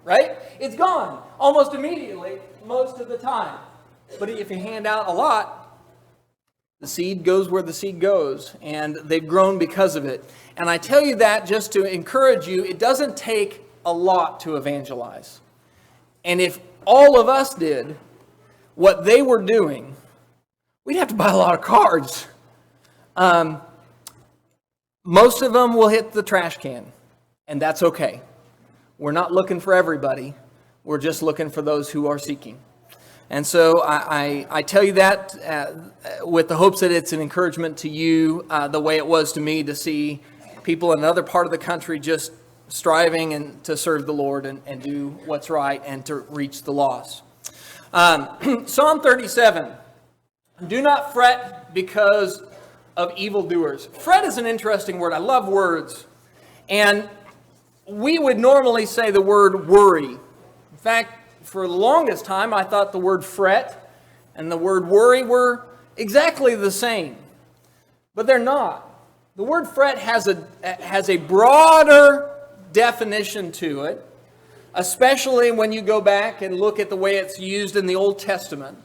right? It's gone almost immediately most of the time. But if you hand out a lot, the seed goes where the seed goes, and they've grown because of it. And I tell you that just to encourage you, it doesn't take a lot to evangelize. And if all of us did what they were doing, we'd have to buy a lot of cards. Most of them will hit the trash can, and that's okay. We're not looking for everybody. We're just looking for those who are seeking. And so I tell you that with the hopes that it's an encouragement to you, the way it was to me to see people in another part of the country just striving and to serve the Lord and do what's right and to reach the lost. Psalm 37. Do not fret because of evildoers. Fret is an interesting word. I love words. And we would normally say the word worry. In fact, for the longest time, I thought the word fret and the word worry were exactly the same. But they're not. The word fret has a broader definition to it, especially when you go back and look at the way it's used in the Old Testament.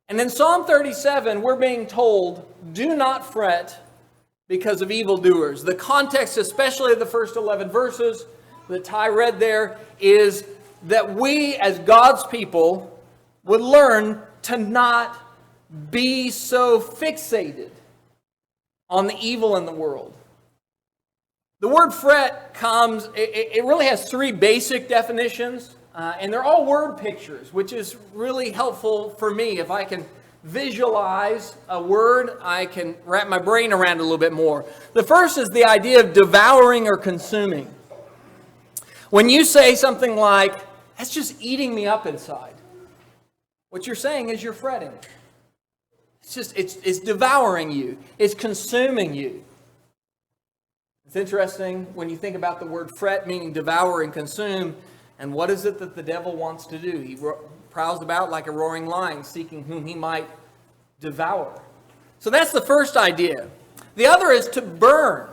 And in Psalm 37, we're being told, do not fret because of evildoers. The context, especially of the first 11 verses that Ty read there, is that we as God's people would learn to not be so fixated on the evil in the world. The word fret comes, it really has three basic definitions, and they're all word pictures, which is really helpful for me. If I can visualize a word, I can wrap my brain around it a little bit more. The first is the idea of devouring or consuming. When you say something like, that's just eating me up inside, what you're saying is you're fretting. It's devouring you. It's consuming you. It's interesting when you think about the word fret, meaning devour and consume, and what is it that the devil wants to do? He prowls about like a roaring lion, seeking whom he might devour. So that's the first idea. The other is to burn.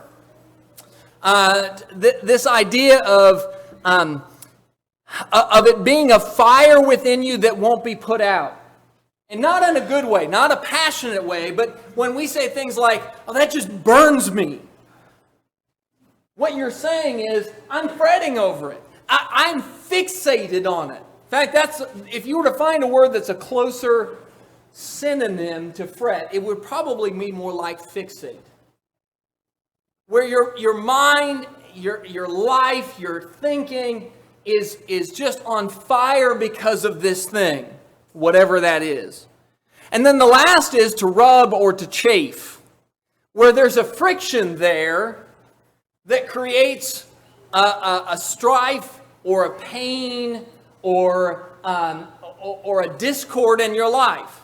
This idea of it being a fire within you that won't be put out. And not in a good way, not a passionate way, but when we say things like, oh, that just burns me. What you're saying is, I'm fretting over it. I'm fixated on it. In fact, if you were to find a word that's a closer synonym to fret, it would probably mean more like fixate. Where your mind, your life, your thinking is just on fire because of this thing, whatever that is. And then the last is to rub or to chafe, where there's a friction there that creates a strife or a pain or a discord in your life.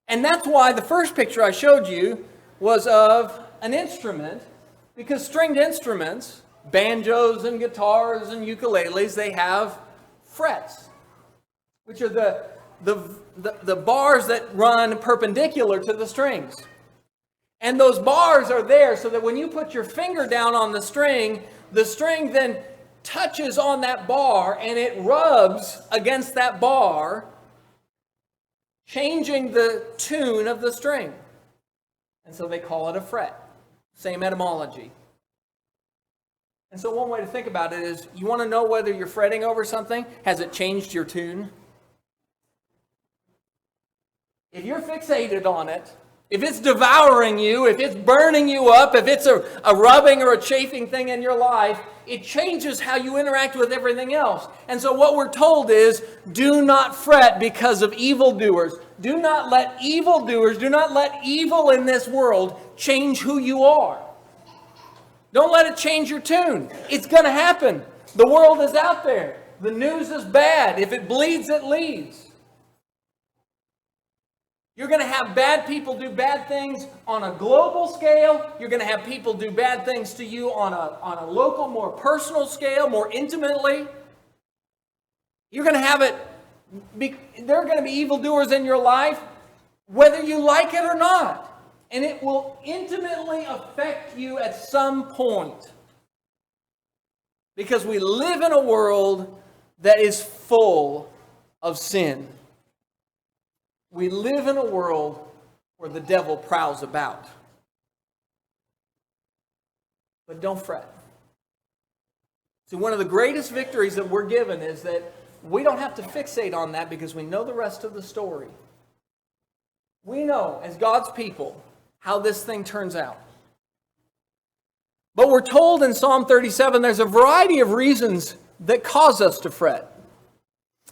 And that's why the first picture I showed you was of an instrument, because stringed instruments, banjos and guitars and ukuleles, they have frets, which are the bars that run perpendicular to the strings. And those bars are there so that when you put your finger down on the string then touches on that bar and it rubs against that bar, changing the tune of the string. And so they call it a fret. Same etymology. And so one way to think about it is, you want to know whether you're fretting over something? Has it changed your tune? If you're fixated on it, if it's devouring you, if it's burning you up, if it's a rubbing or a chafing thing in your life, it changes how you interact with everything else. And so what we're told is, do not fret because of evildoers. Do not let evildoers, do not let evil in this world change who you are. Don't let it change your tune. It's going to happen. The world is out there. The news is bad. If it bleeds, it leads. You're going to have bad people do bad things on a global scale. You're going to have people do bad things to you on a local, more personal scale, more intimately. You're going to have it. There are going to be evildoers in your life, whether you like it or not. And it will intimately affect you at some point. Because we live in a world that is full of sin. We live in a world where the devil prowls about. But don't fret. See, one of the greatest victories that we're given is that we don't have to fixate on that because we know the rest of the story. We know, as God's people, how this thing turns out. But we're told in Psalm 37 there's a variety of reasons that cause us to fret.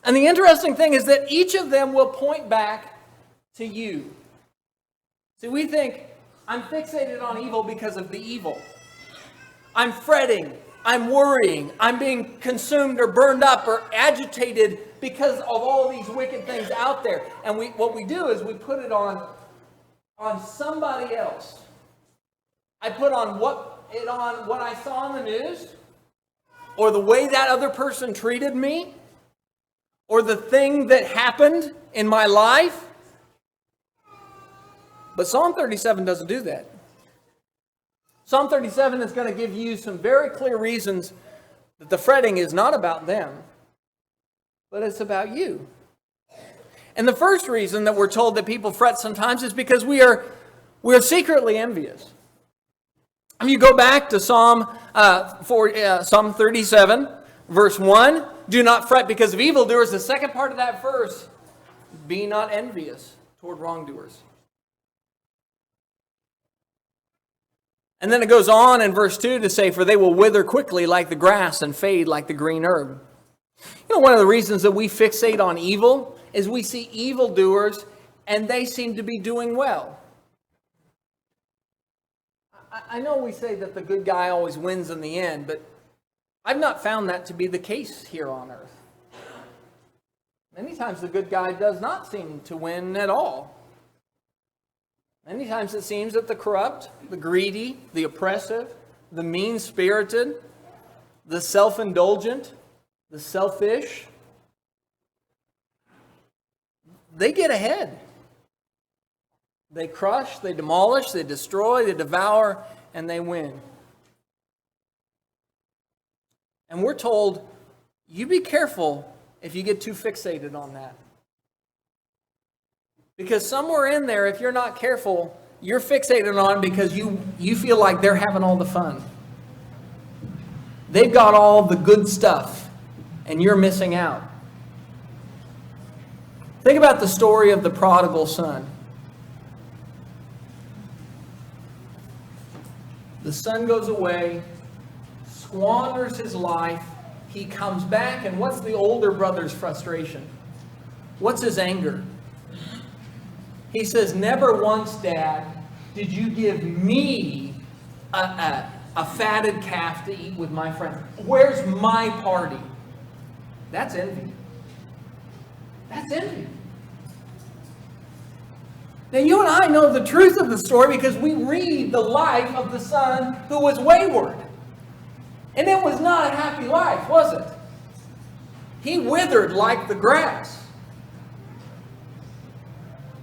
And the interesting thing is that each of them will point back to you. See, we think, I'm fixated on evil because of the evil. I'm fretting, I'm worrying, I'm being consumed or burned up or agitated because of all these wicked things out there. And what we do is we put it on somebody else. I put on what I saw in the news, or the way that other person treated me, or the thing that happened in my life. But Psalm 37 doesn't do that. Psalm 37 is going to give you some very clear reasons that the fretting is not about them, but it's about you. And the first reason that we're told that people fret sometimes is because we're secretly envious. I mean, you go back to Psalm 37, verse 1, do not fret because of evildoers. The second part of that verse, be not envious toward wrongdoers. And then it goes on in verse 2 to say, for they will wither quickly like the grass and fade like the green herb. You know, one of the reasons that we fixate on evil is we see evildoers and they seem to be doing well. I know we say that the good guy always wins in the end, but I've not found that to be the case here on earth. Many times the good guy does not seem to win at all. Many times it seems that the corrupt, the greedy, the oppressive, the mean-spirited, the self-indulgent, the selfish, they get ahead. They crush, they demolish, they destroy, they devour, and they win. And we're told, you be careful if you get too fixated on that. Because somewhere in there, if you're not careful, you're fixated on because you feel like they're having all the fun. They've got all the good stuff, and you're missing out. Think about the story of the prodigal son. The son goes away, squanders his life. He comes back, and what's the older brother's frustration? What's his anger? He says, never once, Dad, did you give me a fatted calf to eat with my friends. Where's my party? That's envy. That's envy. Now, you and I know the truth of the story because we read the life of the son who was wayward. And it was not a happy life, was it? He withered like the grass.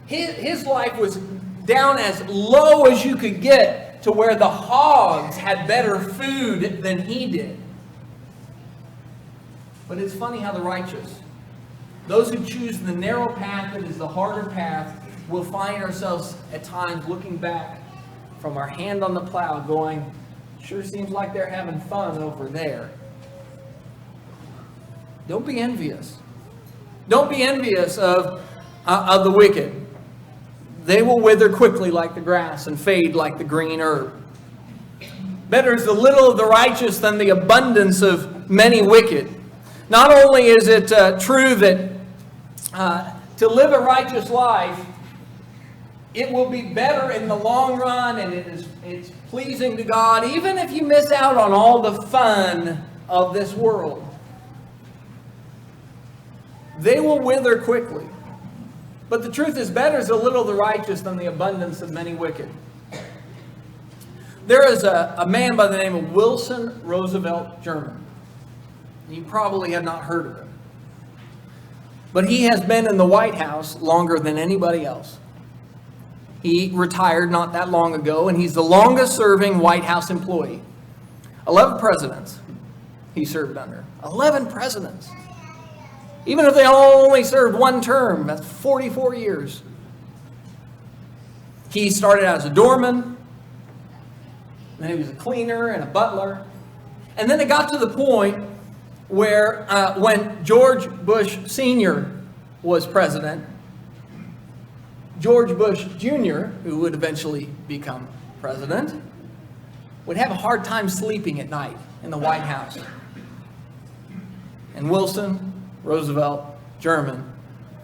His life was down as low as you could get to where the hogs had better food than he did. But it's funny how the righteous, those who choose the narrow path that is the harder path, will find ourselves at times looking back from our hand on the plow going, sure seems like they're having fun over there. Don't be envious. Don't be envious of the wicked. They will wither quickly like the grass and fade like the green herb. Better is the little of the righteous than the abundance of many wicked. Not only is it true that to live a righteous life, it will be better in the long run, and it's pleasing to God, even if you miss out on all the fun of this world. They will wither quickly. But the truth is, better is a little of the righteous than the abundance of many wicked. There is a man by the name of Wilson Roosevelt German. You probably have not heard of him. But he has been in the White House longer than anybody else. He retired not that long ago, and he's the longest serving White House employee. 11 presidents he served under. 11 presidents. Even if they all only served one term, that's 44 years. He started out as a doorman, then he was a cleaner and a butler. And then it got to the point where when George Bush Sr. was president, George Bush Jr., who would eventually become president, would have a hard time sleeping at night in the White House. And Wilson, Roosevelt, German,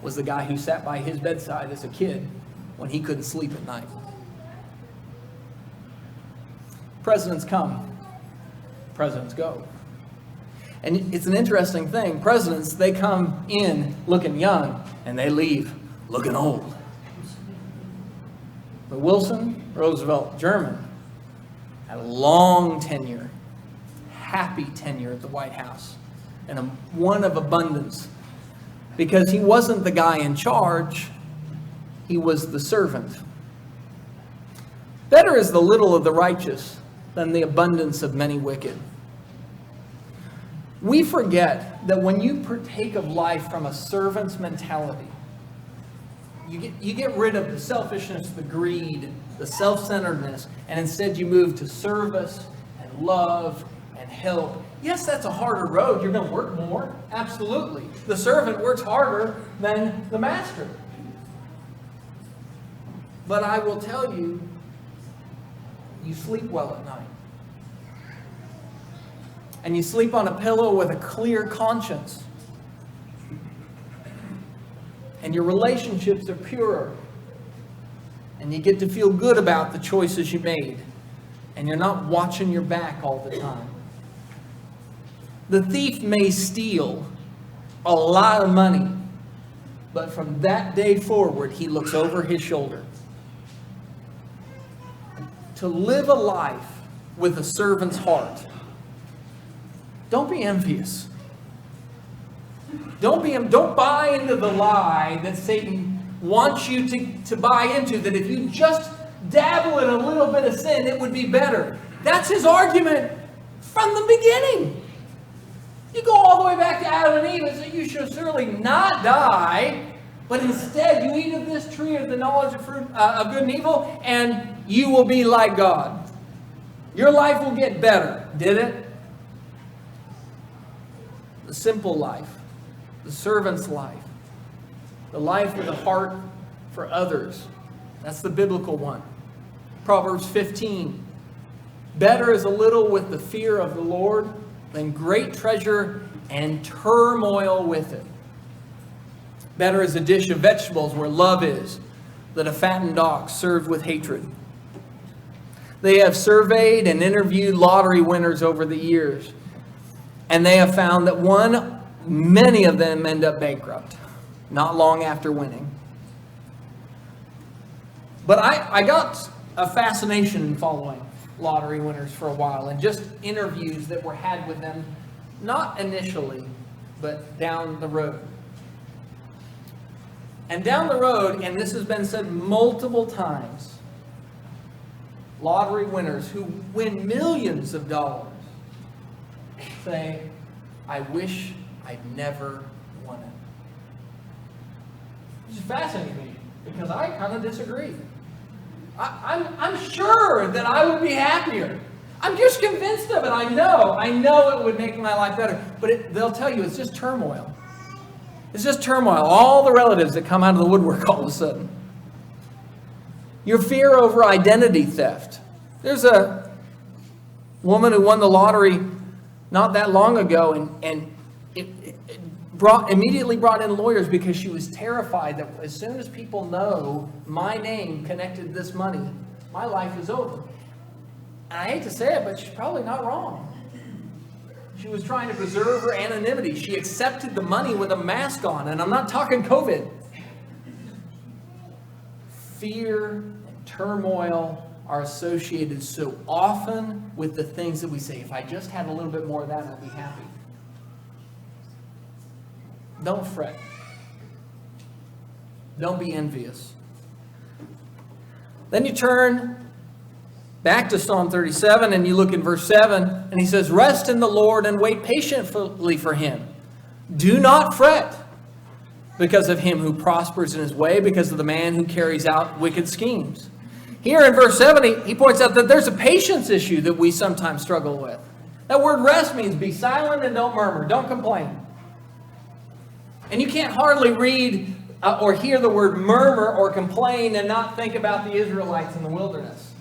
was the guy who sat by his bedside as a kid when he couldn't sleep at night. Presidents come, presidents go. And it's an interesting thing. Presidents, they come in looking young, and they leave looking old. But Wilson, Roosevelt, German, had a long tenure, happy tenure at the White House, and one of abundance. Because he wasn't the guy in charge, he was the servant. Better is the little of the righteous than the abundance of many wicked. We forget that when you partake of life from a servant's mentality, you get rid of the selfishness, the greed, the self-centeredness, and instead you move to service and love and help. Yes, that's a harder road. You're going to work more. Absolutely. The servant works harder than the master. But I will tell you, you sleep well at night. And you sleep on a pillow with a clear conscience. And your relationships are pure. And you get to feel good about the choices you made. And you're not watching your back all the time. The thief may steal a lot of money, but from that day forward, he looks over his shoulder. To live a life with a servant's heart, don't be envious. Don't buy into the lie that Satan wants you to buy into, that if you just dabble in a little bit of sin, it would be better. That's his argument from the beginning. You go all the way back to Adam and Eve and say, you should surely not die, but instead you eat of this tree of the knowledge of fruit of good and evil, and you will be like God. Your life will get better. Did it? The simple life, the servant's life, the life with a heart for others. That's the biblical one. Proverbs 15. Better is a little with the fear of the Lord than great treasure and turmoil with it. Better is a dish of vegetables where love is than a fattened ox served with hatred. They have surveyed and interviewed lottery winners over the years, and they have found that many of them end up bankrupt not long after winning. But I got a fascination in following lottery winners for a while, and just interviews that were had with them, not initially, but down the road. And down the road, and this has been said multiple times, lottery winners who win millions of dollars say, I wish I'd never won it. Which is fascinating to me, because I kind of disagree. I'm sure that I would be happier. I'm just convinced of it. I know it would make my life better. But they'll tell you it's just turmoil. It's just turmoil. All the relatives that come out of the woodwork all of a sudden. Your fear over identity theft. There's a woman who won the lottery not that long ago, and it immediately brought in lawyers because she was terrified that as soon as people know my name connected to this money, my life is over. And I hate to say it, but she's probably not wrong. She was trying to preserve her anonymity. She accepted the money with a mask on, and I'm not talking COVID. Fear and turmoil are associated so often with the things that we say, if I just had a little bit more of that, I'd be happy. Don't fret. Don't be envious. Then you turn back to Psalm 37 and you look in verse 7, and he says, rest in the Lord and wait patiently for him. Do not fret because of him who prospers in his way, because of the man who carries out wicked schemes. Here in verse 7, he points out that there's a patience issue that we sometimes struggle with. That word rest means be silent and don't murmur, don't complain. And you can't hardly read or hear the word murmur or complain and not think about the Israelites in the wilderness.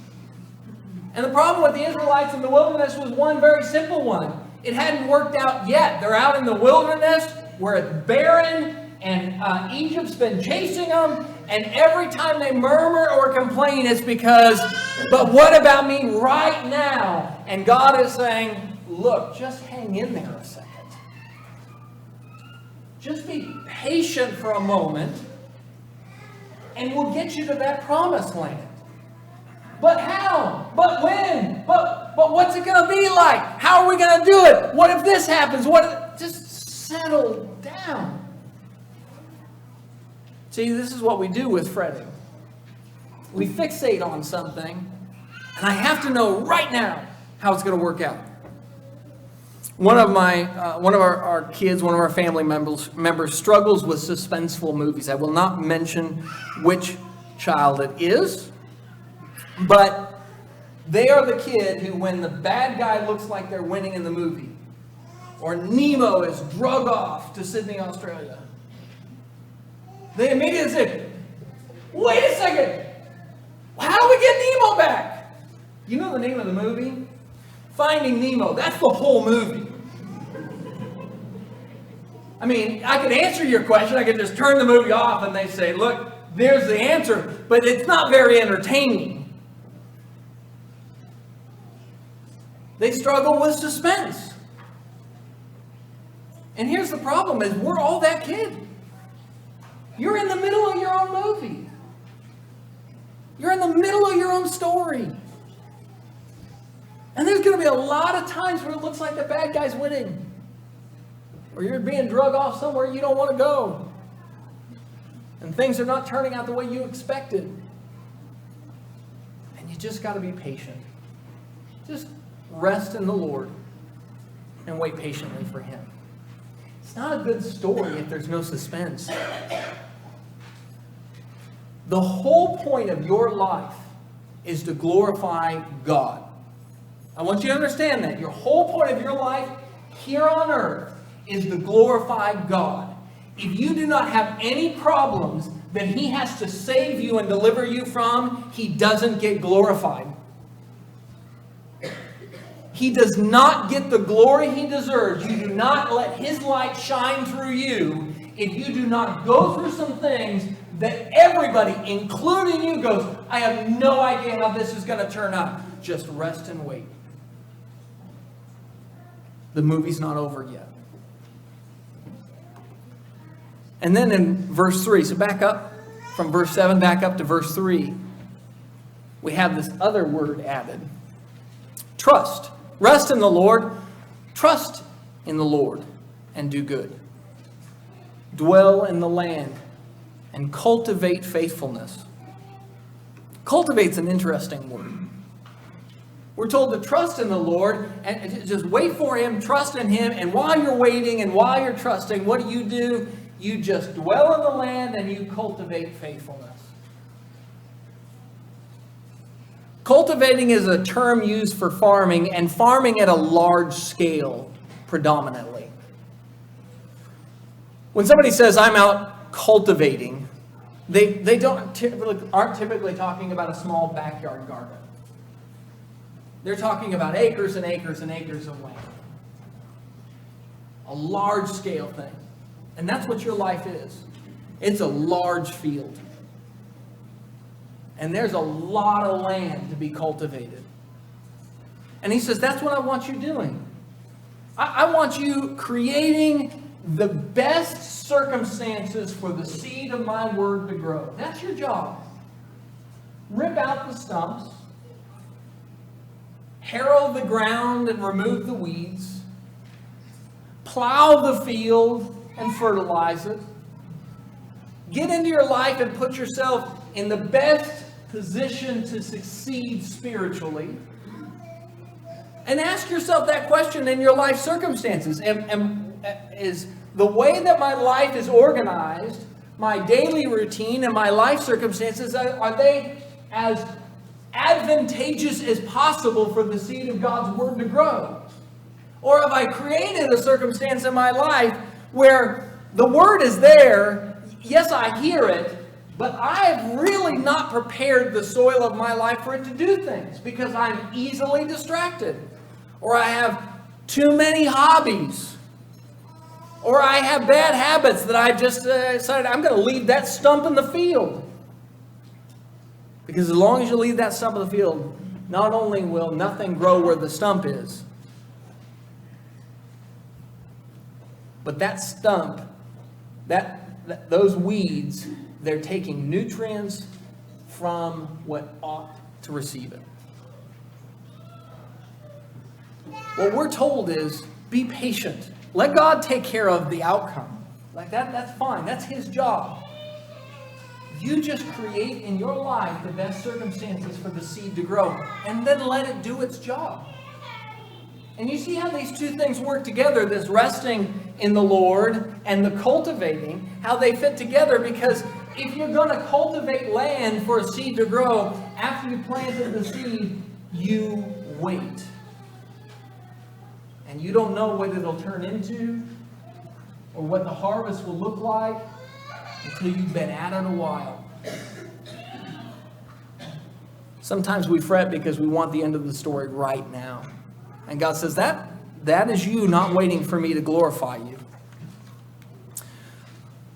And the problem with the Israelites in the wilderness was one very simple one. It hadn't worked out yet. They're out in the wilderness where it's barren, and Egypt's been chasing them, and every time they murmur or complain, it's because, but what about me right now? And God is saying, look, just hang in there a second. Just be patient for a moment, and we'll get you to that promised land. But how? But when? But what's it going to be like? How are we going to do it? What if this happens? Just settle down. See, this is what we do with fretting. We fixate on something, and I have to know right now how it's going to work out. One of our kids, one of our family members struggles with suspenseful movies. I will not mention which child it is, but they are the kid who, when the bad guy looks like they're winning in the movie, or Nemo is drug off to Sydney, Australia, they immediately say, wait a second, how do we get Nemo back? You know the name of the movie? Finding Nemo. That's the whole movie. I mean, I could answer your question. I could just turn the movie off and they say, look, there's the answer. But it's not very entertaining. They struggle with suspense. And here's the problem is we're all that kid. You're in the middle of your own movie. You're in the middle of your own story. And there's going to be a lot of times where it looks like the bad guy's winning. Or you're being drug off somewhere you don't want to go. And things are not turning out the way you expected. And you just got to be patient. Just rest in the Lord and wait patiently for Him. It's not a good story if there's no suspense. The whole point of your life is to glorify God. I want you to understand that. Your whole point of your life here on earth is to glorify God. If you do not have any problems that He has to save you and deliver you from, He doesn't get glorified. He does not get the glory He deserves. You do not let His light shine through you if you do not go through some things that everybody, including you, goes, I have no idea how this is going to turn out. Just rest and wait. The movie's not over yet. And then in verse 3, so back up from verse 7, back up to verse 3, we have this other word added. Trust. Rest in the Lord. Trust in the Lord and do good. Dwell in the land and cultivate faithfulness. Cultivate's an interesting word. We're told to trust in the Lord and just wait for Him, trust in Him, and while you're waiting and while you're trusting, what do? You just dwell in the land and you cultivate faithfulness. Cultivating is a term used for farming, and farming at a large scale predominantly. When somebody says, I'm out cultivating, they aren't typically talking about a small backyard garden. They're talking about acres and acres and acres of land. A large scale thing. And that's what your life is. It's a large field. And there's a lot of land to be cultivated. And He says, that's what I want you doing. I want you creating the best circumstances for the seed of my word to grow. That's your job. Rip out the stumps. Harrow the ground and remove the weeds. Plow the field and fertilize it. Get into your life and put yourself in the best position to succeed spiritually. And ask yourself that question in your life circumstances. Is the way that my life is organized, my daily routine and my life circumstances, are they as advantageous as possible for the seed of God's Word to grow? Or have I created a circumstance in my life where the Word is there, yes, I hear it, but I've really not prepared the soil of my life for it to do things because I'm easily distracted, or I have too many hobbies, or I have bad habits that I just decided I'm going to leave that stump in the field. Because as long as you leave that stump in the field, not only will nothing grow where the stump is, but that stump, those weeds, they're taking nutrients from what ought to receive it. What we're told is, be patient. Let God take care of the outcome. Like that's fine. That's His job. You just create in your life the best circumstances for the seed to grow, and then let it do its job. And you see how these two things work together, this resting in the Lord and the cultivating, how they fit together, because if you're going to cultivate land for a seed to grow, after you planted the seed, you wait. And you don't know what it'll turn into or what the harvest will look like until you've been at it a while. Sometimes we fret because we want the end of the story right now. And God says, that is you not waiting for me to glorify you.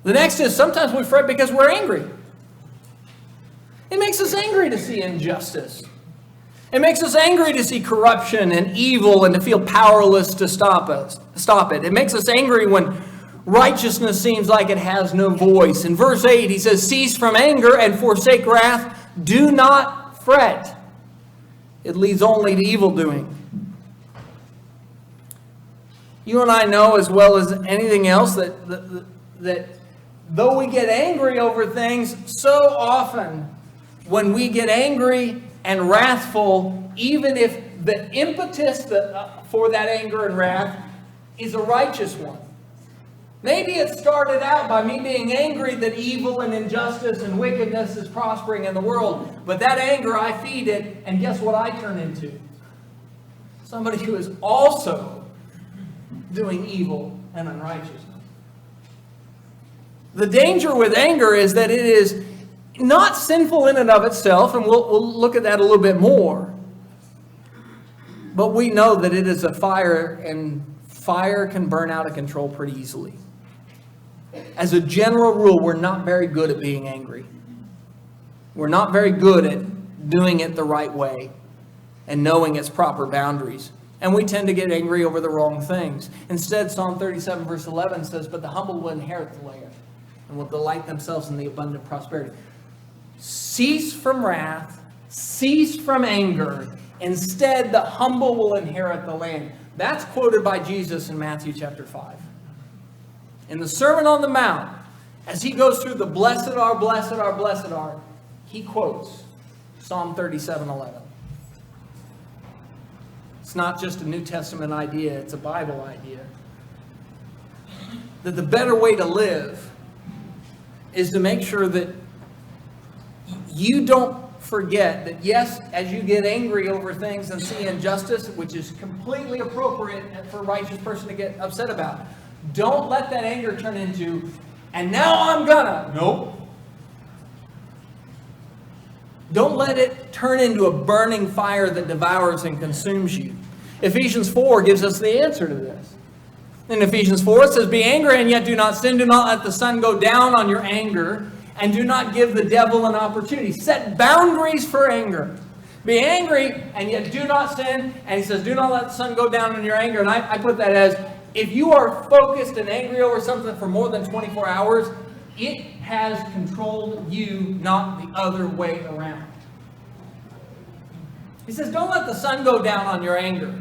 The next is sometimes we fret because we're angry. It makes us angry to see injustice. It makes us angry to see corruption and evil and to feel powerless to stop it. It makes us angry when righteousness seems like it has no voice. In verse 8, he says, cease from anger and forsake wrath. Do not fret. It leads only to evil doing. You and I know as well as anything else that though we get angry over things, so often when we get angry and wrathful, even if the impetus for that anger and wrath is a righteous one. Maybe it started out by me being angry that evil and injustice and wickedness is prospering in the world. But that anger, I feed it, and guess what I turn into? Somebody who is also doing evil and unrighteousness. The danger with anger is that it is not sinful in and of itself, and we'll look at that a little bit more. But we know that it is a fire, and fire can burn out of control pretty easily. As a general rule, we're not very good at being angry. We're not very good at doing it the right way and knowing its proper boundaries. And we tend to get angry over the wrong things. Instead, Psalm 37 verse 11 says, but the humble will inherit the land and will delight themselves in the abundant prosperity. Cease from wrath, cease from anger. Instead, the humble will inherit the land. That's quoted by Jesus in Matthew chapter 5. In the Sermon on the Mount, as he goes through the blessed are, blessed are, blessed are, he quotes Psalm 37:11. It's not just a New Testament idea, it's a Bible idea. That the better way to live is to make sure that you don't forget that, yes, as you get angry over things and see injustice, which is completely appropriate for a righteous person to get upset about, don't let that anger turn into, and now I'm gonna. Nope. Don't let it turn into a burning fire that devours and consumes you. Ephesians 4 gives us the answer to this. In Ephesians 4 it says, be angry and yet do not sin. Do not let the sun go down on your anger, and do not give the devil an opportunity. Set boundaries for anger. Be angry and yet do not sin. And he says, do not let the sun go down on your anger. And I put that as, if you are focused and angry over something for more than 24 hours, it has controlled you, not the other way around. He says, don't let the sun go down on your anger.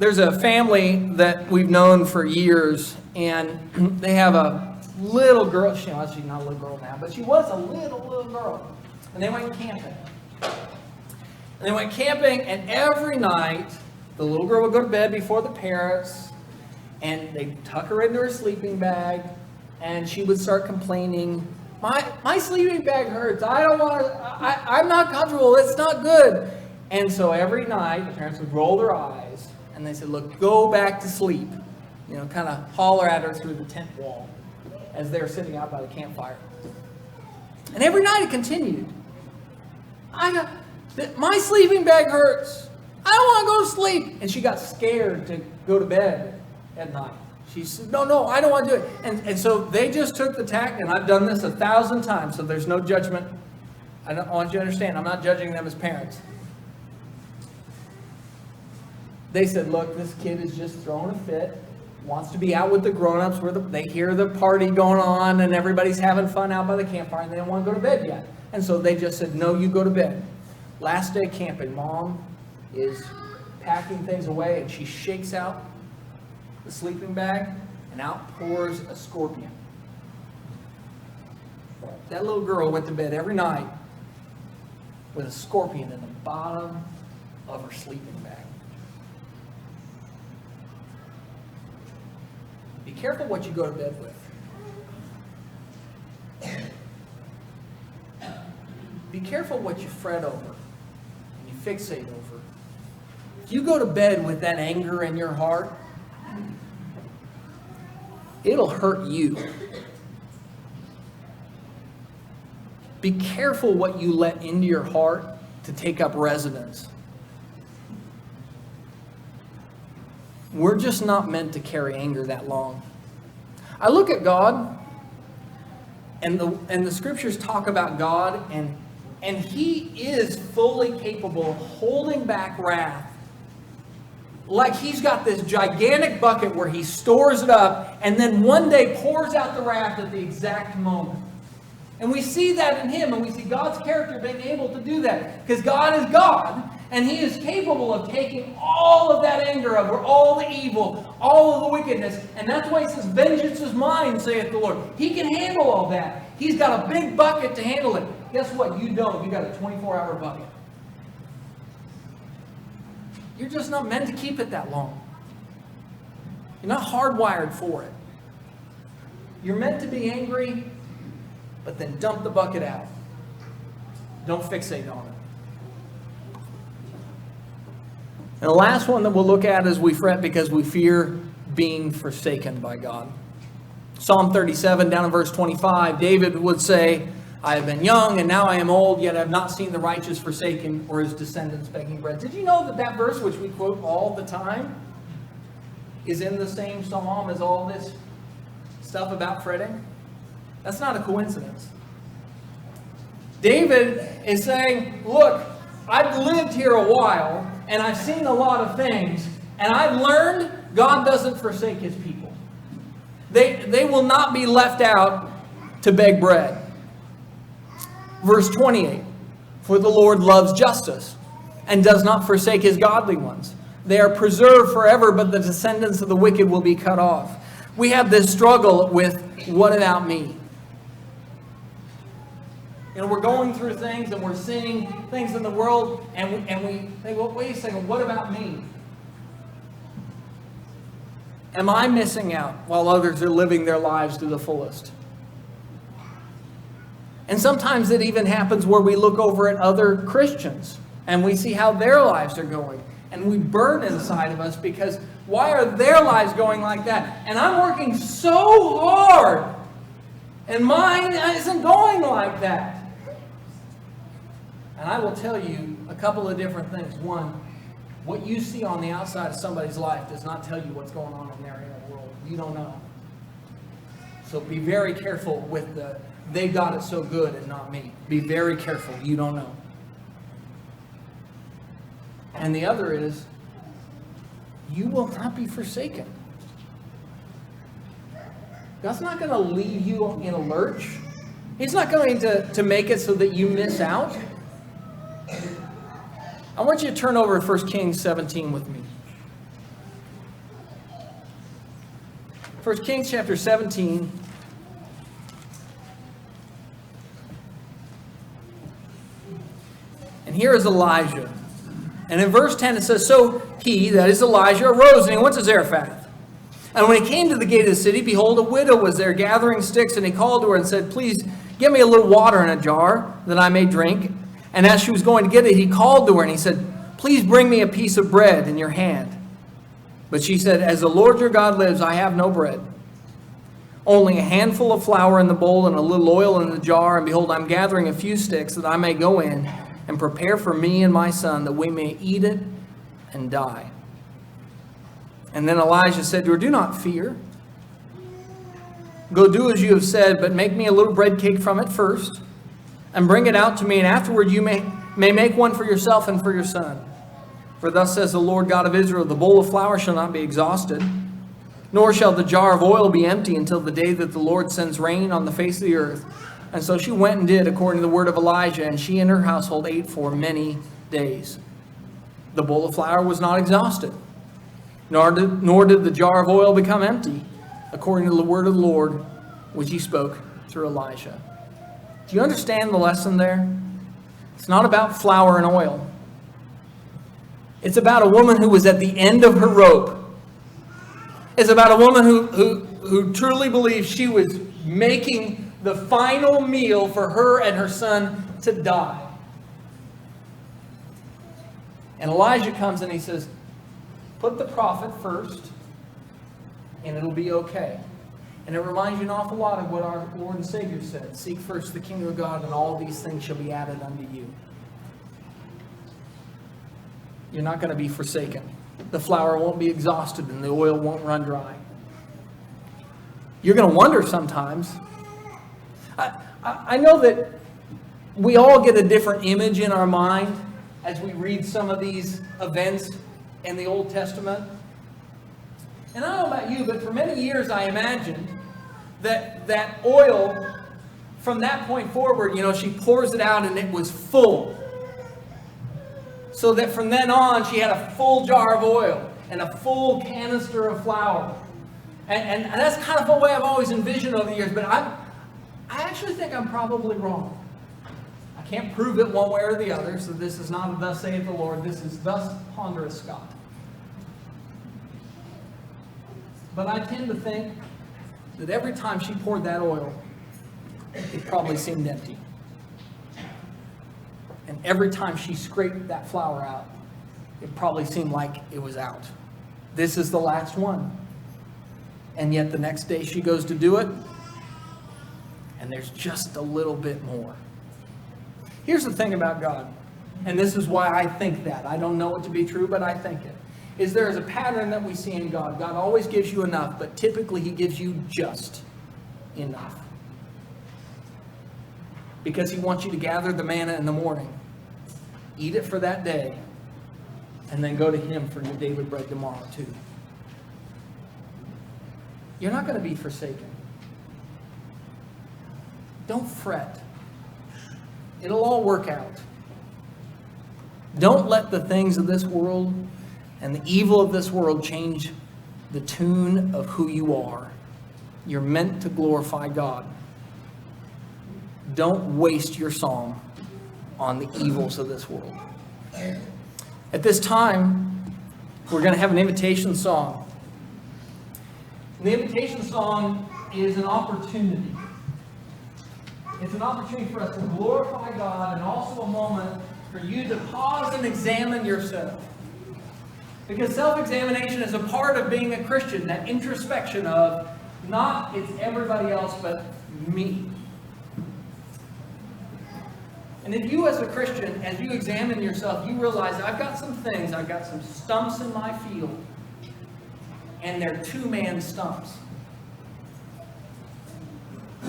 There's a family that we've known for years, and they have a little girl. She's not a little girl now, but she was a little girl. And they went camping. And every night The little girl would go to bed before the parents, and they'd tuck her into her sleeping bag, and she would start complaining, my sleeping bag hurts, I'm not comfortable, it's not good. And so every night, the parents would roll their eyes, and they said, look, go back to sleep. Kind of holler at her through the tent wall as they were sitting out by the campfire. And every night it continued. My sleeping bag hurts. I don't want to go to sleep. And she got scared to go to bed at night. She said, no, I don't want to do it. And so they just took the tack, and I've done this 1,000 times, so there's no judgment. I want you to understand, I'm not judging them as parents. They said, look, this kid is just throwing a fit, wants to be out with the grown-ups where they hear the party going on and everybody's having fun out by the campfire, and they don't want to go to bed yet. And so they just said, no, you go to bed. Last day camping, Mom is packing things away, and she shakes out the sleeping bag, and out pours a scorpion. That little girl went to bed every night with a scorpion in the bottom of her sleeping bag. Be careful what you go to bed with. Be careful what you fret over and you fixate over. If you go to bed with that anger in your heart, it'll hurt you. Be careful what you let into your heart to take up residence. We're just not meant to carry anger that long. I look at God, and the scriptures talk about God, and He is fully capable of holding back wrath. Like He's got this gigantic bucket where He stores it up, and then one day pours out the wrath at the exact moment. And we see that in Him, and we see God's character being able to do that. Because God is God, and He is capable of taking all of that anger over, all the evil, all of the wickedness. And that's why He says, vengeance is mine, saith the Lord. He can handle all that. He's got a big bucket to handle it. Guess what? You don't. You got a 24-hour bucket. You're just not meant to keep it that long. You're not hardwired for it. You're meant to be angry, but then dump the bucket out. Don't fixate on it. And the last one that we'll look at is we fret because we fear being forsaken by God. Psalm 37, down in verse 25, David would say, I have been young and now I am old, yet I have not seen the righteous forsaken or his descendants begging bread. Did you know that verse, which we quote all the time, is in the same psalm as all this stuff about fretting? That's not a coincidence. David is saying, look, I've lived here a while, and I've seen a lot of things, and I've learned God doesn't forsake His people. They will not be left out to beg bread. Verse 28, for the Lord loves justice and does not forsake His godly ones. They are preserved forever, but the descendants of the wicked will be cut off. We have this struggle with, what about me? We're going through things and we're seeing things in the world and we think, well, wait a second, what about me? Am I missing out while others are living their lives to the fullest? And sometimes it even happens where we look over at other Christians and we see how their lives are going. And we burn inside of us because why are their lives going like that? And I'm working so hard and mine isn't going like that. And I will tell you a couple of different things. One, what you see on the outside of somebody's life does not tell you what's going on in their inner world. You don't know. So be very careful with they got it so good and not me. Be very careful. You don't know. And the other is, you will not be forsaken. God's not going to leave you in a lurch. He's not going to make it so that you miss out. I want you to turn over to 1 Kings 17 with me. 1 Kings chapter 17. And here is Elijah. And in verse 10 it says, so he, that is Elijah, arose and he went to Zarephath. And when he came to the gate of the city, behold, a widow was there gathering sticks, and he called to her and said, please give me a little water in a jar that I may drink. And as she was going to get it, he called to her and he said, please bring me a piece of bread in your hand. But she said, as the Lord your God lives, I have no bread, only a handful of flour in the bowl and a little oil in the jar. And behold, I'm gathering a few sticks that I may go in and prepare for me and my son, that we may eat it and die. And then Elijah said to her, do not fear. Go do as you have said, but make me a little bread cake from it first, and bring it out to me, and afterward you may make one for yourself and for your son. For thus says the Lord God of Israel, the bowl of flour shall not be exhausted, nor shall the jar of oil be empty until the day that the Lord sends rain on the face of the earth. And so she went and did according to the word of Elijah, and she and her household ate for many days. The bowl of flour was not exhausted, nor did the jar of oil become empty, according to the word of the Lord, which he spoke through Elijah. Do you understand the lesson there? It's not about flour and oil. It's about a woman who was at the end of her rope. It's about a woman who truly believes she was making the final meal for her and her son to die. And Elijah comes and he says, put the prophet first, and it'll be okay. And it reminds you an awful lot of what our Lord and Savior said. Seek first the kingdom of God, and all these things shall be added unto you. You're not going to be forsaken. The flour won't be exhausted, and the oil won't run dry. You're going to wonder sometimes. I know that we all get a different image in our mind as we read some of these events in the Old Testament. And I don't know about you, but for many years I imagined that oil, from that point forward, she pours it out and it was full. So that from then on, she had a full jar of oil and a full canister of flour. And that's kind of the way I've always envisioned over the years, but I actually think I'm probably wrong. I can't prove it one way or the other, so this is not a thus saith the Lord, this is thus pondereth Scott. But I tend to think that every time she poured that oil, it probably seemed empty. And every time she scraped that flour out, it probably seemed like it was out. This is the last one. And yet the next day she goes to do it, and there's just a little bit more. Here's the thing about God, and this is why I think that. I don't know it to be true, but I think it. Is there is a pattern that we see in God. God always gives you enough, but typically he gives you just enough. Because he wants you to gather the manna in the morning, eat it for that day, and then go to him for your daily bread tomorrow too. You're not going to be forsaken. Don't fret. It'll all work out. Don't let the things of this world and the evil of this world change the tune of who you are. You're meant to glorify God. Don't waste your song on the evils of this world. At this time, we're going to have an invitation song. And the invitation song is an opportunity. It's an opportunity for us to glorify God, and also a moment for you to pause and examine yourself. Because self-examination is a part of being a Christian, that introspection of not it's everybody else but me. And if you as a Christian, as you examine yourself, you realize I've got some things, I've got some stumps in my field, and they're two-man stumps.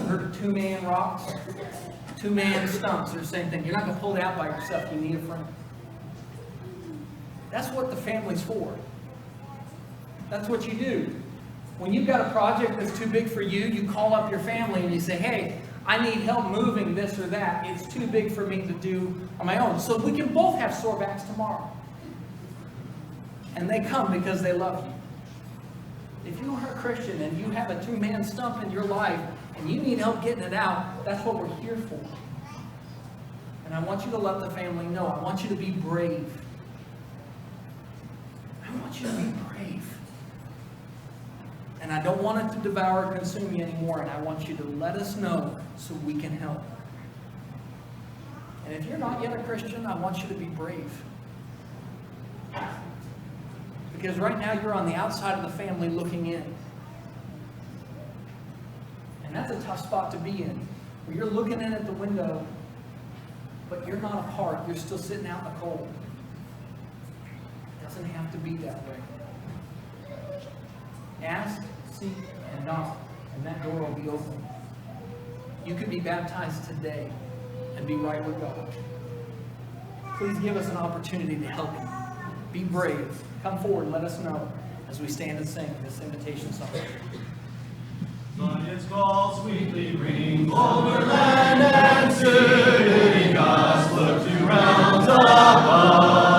Heard of two-man rocks? Two-man stumps are the same thing. You're not going to pull it out by yourself. You need a friend. That's what the family's for. That's what you do. When you've got a project that's too big for you, you call up your family and you say, hey, I need help moving this or that. It's too big for me to do on my own. So we can both have sore backs tomorrow. And they come because they love you. If you are a Christian and you have a two-man stump in your life and you need help getting it out, that's what we're here for. And I want you to let the family know. I want you to be brave. want you to be brave. And I don't want it to devour or consume you anymore, and I want you to let us know so we can help. And if you're not yet a Christian, I want you to be brave. Because right now you're on the outside of the family looking in. And that's a tough spot to be in, where you're looking in at the window, but you're not a part. You're still sitting out in the cold. It doesn't have to be that way. Ask, seek, and knock, and that door will be open. You could be baptized today and be right with God. Please give us an opportunity to help you. Be brave. Come forward. Let us know as we stand and sing this invitation song. But its call sweetly rings over land and city, God's look to realms above.